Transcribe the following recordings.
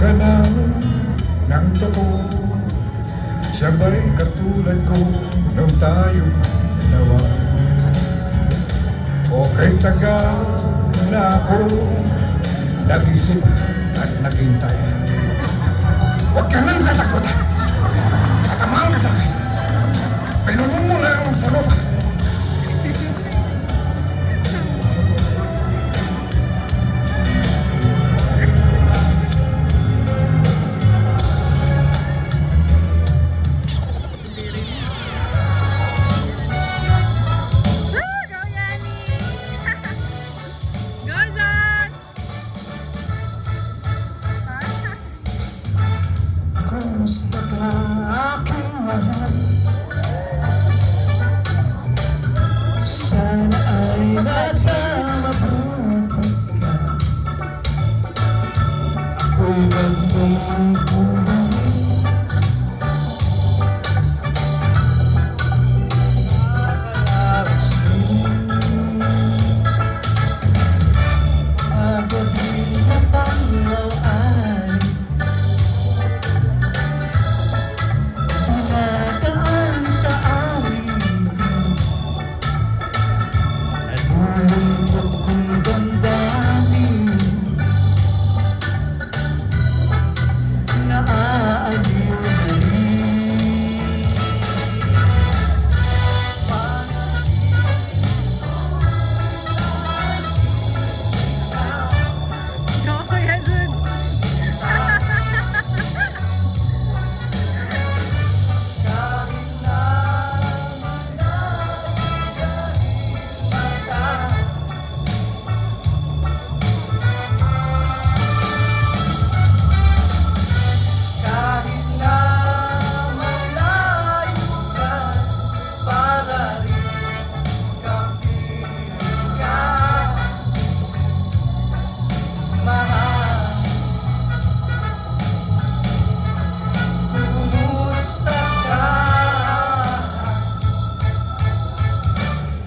ka na ng totoo. Siya'y katulad ko nung tayo dalawa. Okay, tagal na ako nag-isip at naghintay. Huwag ka nang sasagot. Tatamaan ka sa akin. Pinulong mo lang sa lupa. Kamusta ka, aking mahal? Sana ay nasa mabuti ka. Ako'y bagong buhay. Nakakalaos din. Magabi na panglaw ay dumadaan sa amin. At bumundok kong damdamin. Naaaliw na rin.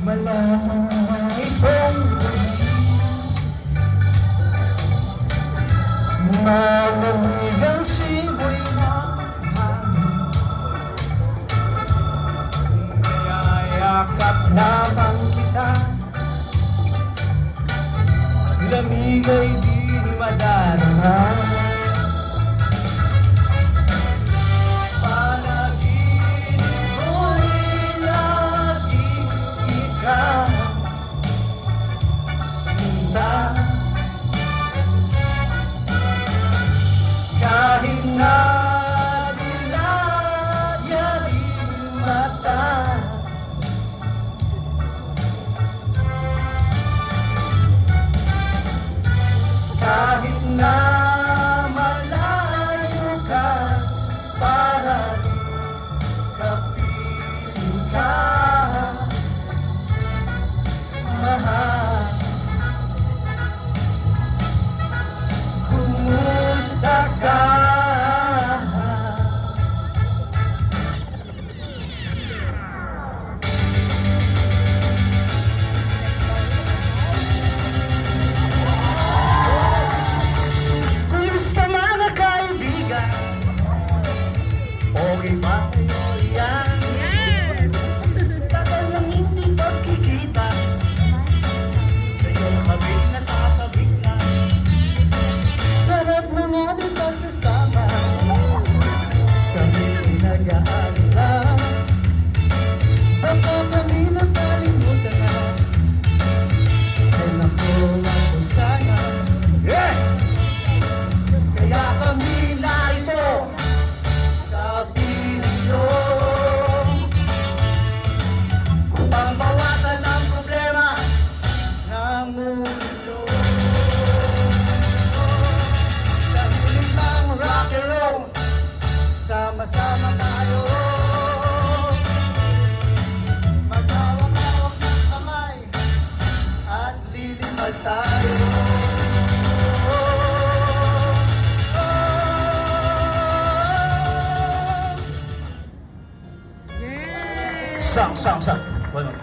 Malay kong malamig ang simoy ng hangin. Niyayakap lamang kita. Lamig ay di madarama. Kahit na nilayaring mata, kahit na malayo ka, para kapiling ka, mahal. Kumusta ka? Kumusta mga kaibigan? Okay ba kayo yan? Yes! Tagal nang hindi pagkikita. Sa'yo kami nasasabik na. Sarap na nga din pagsasama. Kami pinag-aalala. Baka kami nakalimutan na. Kaya ako sana. Yeah! Kaya kami narito sa video upang bawasan ang problema ng mundo. Sa hiling ng rock and roll, sama-sama tayo. Maghawak-hawak ng kamay at lilipad tayo. Yay! Sang. Bueno.